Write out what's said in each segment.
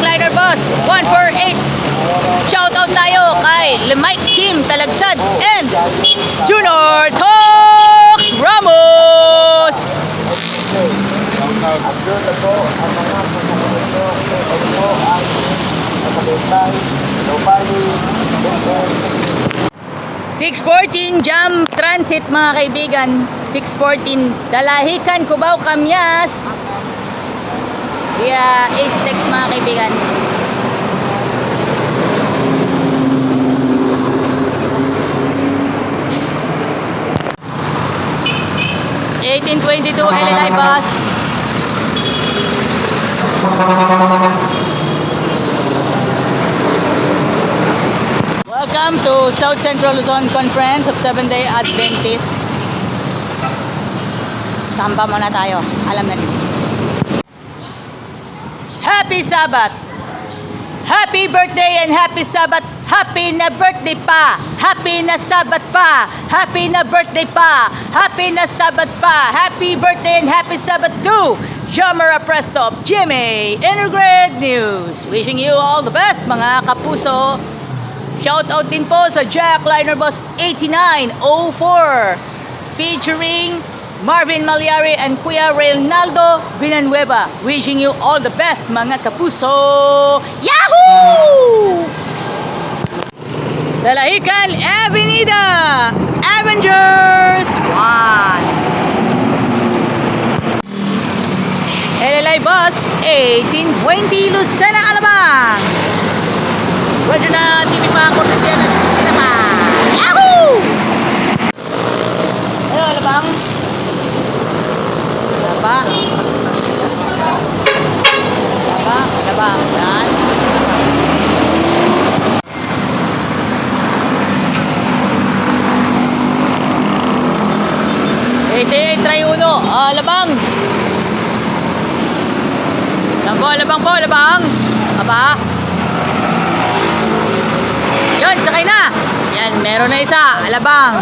Jackliner Boss 148. Shoutout tayo kay Mike Kim Talagsad and Junior Tox Ramos. Abdul na po ang mga kasalukuyan nyo. Ito po ang nakabintay, Lobali, 614 Jam Transit mga kaibigan. 614 Dalahican, Cubao, Kamyas via Ace Text mga kaibigan. (1822) LLI bus. Welcome to South Central Luzon Conference of Seventh-day Adventist. Samba muna tayo. Alam na this. Happy Sabbath! Happy birthday and happy Sabbath! Happy na birthday pa! Happy na Sabbath pa! Happy na birthday pa! Happy na Sabbath pa! Happy birthday and happy Sabbath to Jamara Presto of GMA Integrated News. Wishing you all the best mga kapuso. Shoutout din po sa Jackliner Boss 8904 featuring Marvin Malyari and Kuya Reynaldo Villanueva. Wishing you all the best mga kapuso. Yahoo! Dalahican Avenida Avengers 1 LLI Bus 1820 Lucena, Alabang. Pwede na TV pa ako na siya na pa. Yahoo! Ayun, Alabang. Alabang. Yan. 8831 Alabang. Alabang po. Aba. Yun, sakay na. Yan, meron na isa. Alabang.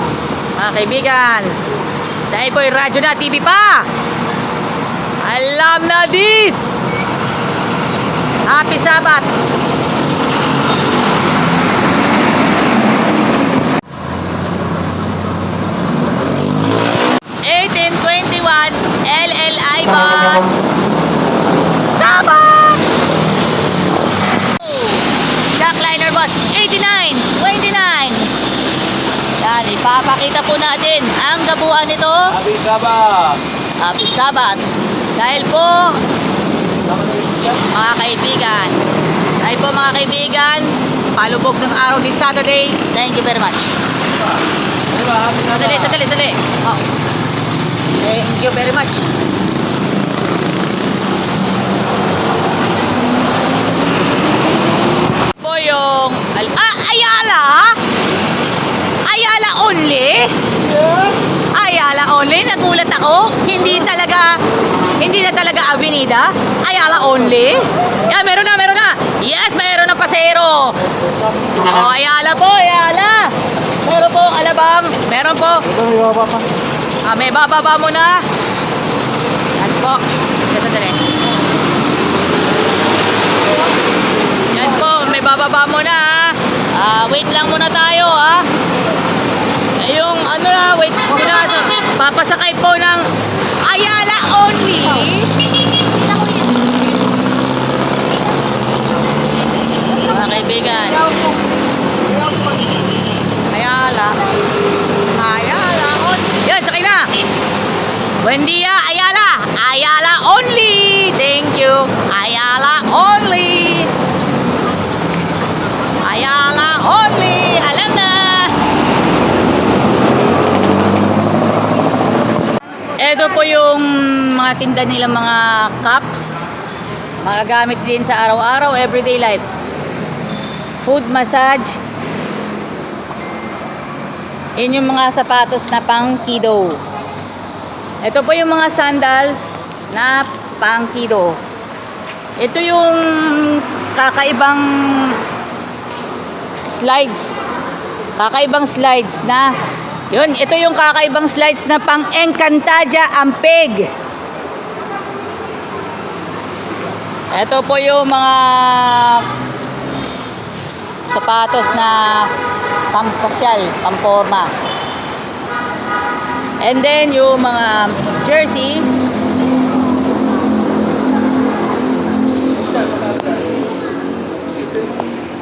Mga kaibigan. Dahil po yung radyo na, TV pa. Alam na this. Happy Sabbath. LLI bus. Sabbath! Jackliner bus 8929. Yan, ipapakita po natin ang kabuuan nito. Happy Sabbath! Happy Sabbath. Dahil po mga kaibigan, palubog ng araw this Saturday. Thank you very much. Sadali. Oh. Thank you very much. Po yung Ayala? Ayala only? Yes! Ayala only? Nagulat ako. Hindi na talaga Avenida. Ayala only? Yeah, meron na. Yes, meron na pasero. Oh, Ayala po, Ayala. Meron po, Alabang. Meron po. Ito, may baba pa. May bababa mo na. Yan po. Sadali. Yan po, may bababa mo na. Wait lang muna tayo, ha. Yung wait muna. Papasakay po ng Ayala only. Mga kaibigan. Ayala only. Yan, sakay na. Buen dia, Ayala only. Thank you. Ayala only. Alam na. Ito po yung mga tinda nilang mga cups. Magagamit din sa araw-araw, everyday life. Food massage. Yun yung mga sapatos na pang kido. Ito po yung mga sandals na pang kido. Ito yung kakaibang slides. Yun, ito yung kakaibang slides na pang Encantadia Ampeg. Ito po yung mga sapatos na pampasyal, pamporma. And then yung mga jerseys.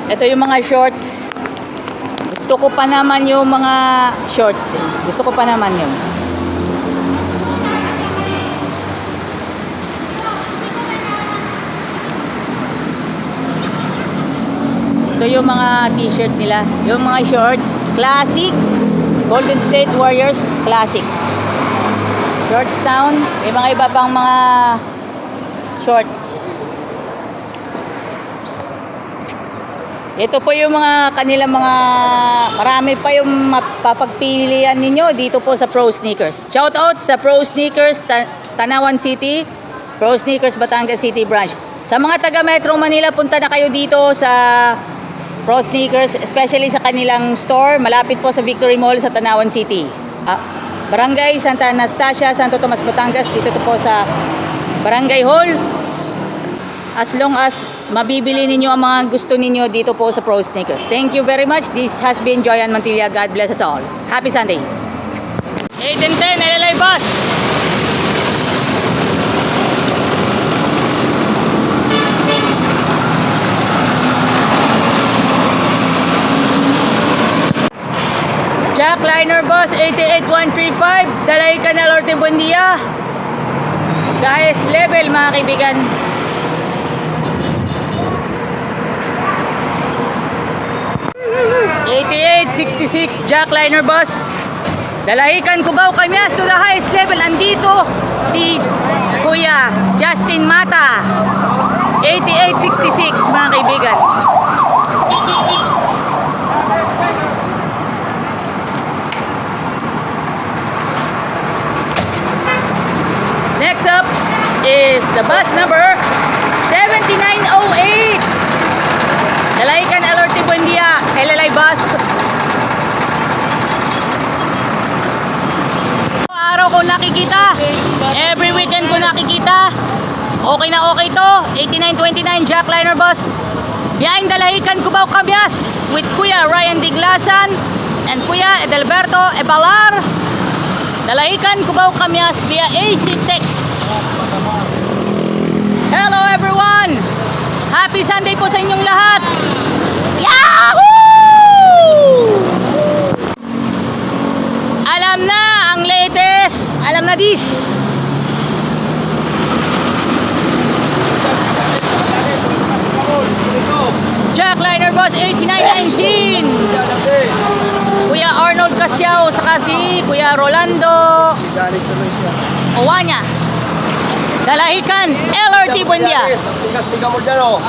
Ito yung mga shorts. Gusto ko pa naman yung mga shorts din. Gusto ko pa naman yun. Ito yung mga t-shirt nila. Yung mga shorts, classic. Golden State Warriors, classic. Georgetown, may mga iba pang mga shorts. Ito po yung mga kanilang mga, marami pa yung mapapagpilian ninyo dito po sa Pro Sneakers. Shout out sa Pro Sneakers Tanawan City, Pro Sneakers Batangas City branch. Sa mga taga Metro Manila, punta na kayo dito sa Pro Sneakers, especially sa kanilang store, malapit po sa Victory Mall sa Tanawan City. Barangay Santa Anastasia, Santo Tomas, Batangas, dito to po sa Barangay Hall. As long as mabibili ninyo ang mga gusto ninyo dito po sa Pro Sneakers. Thank you very much. This has been Joyan Mantilla. God bless us all. Happy Sunday. 8 and 10, LLA bus. Jack Liner Bus 88135, Dalay Canal Orte Buendia. Guys, level mga kaibigan. #8866 Jack Liner Bus, Dalahican, Cubao, Cañas to the highest level. Andito si Kuya Justin Mata. 8866 mga kaibigan. Next up is the bus number 7908, Dalahican LRT Buendia, LLI bus. Araw ko nakikita, every weekend ko nakikita. Okay na okay to. 8929 Jack Liner bus, biyaheng Dalahican, Cubao, Cabias, with Kuya Ryan Diglasan and Kuya Edelberto Ebalar. Dalahican, Cubao, Cabias via AC Text. Hello everyone! Happy Sunday po sa inyong lahat! Yahoo! Alam na ang latest! Alam na this! Jack Liner Bus 8919, Kuya Arnold Casiao, saka si Kuya Rolando Owanya, Dalahican LRT Buendia. Tigas bigamol dyan o.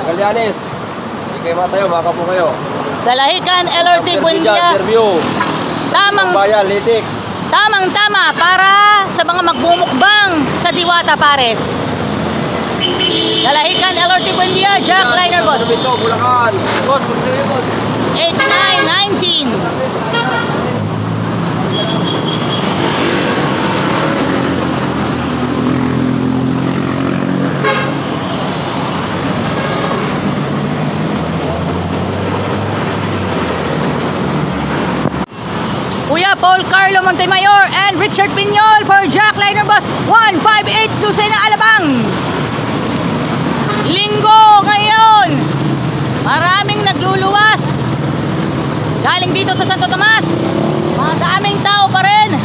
Galianes. Hindi kayo matayo, baka po kayo. Dalahican LRT Buendia. Bayan, Litix. Tamang-tama para sa mga magbumukbang sa Diwata Pares. Dalahican LRT Buendia, Jack Liner Bus. Bulacan. Boss, 8919. Kuya Paul Carlo Montemayor and Richard Piñol for Jack Liner Bus 158 Lucena, Alabang. Linggo ngayon, maraming nagluluwas galing dito sa Santo Tomas. Madaming tao pa rin.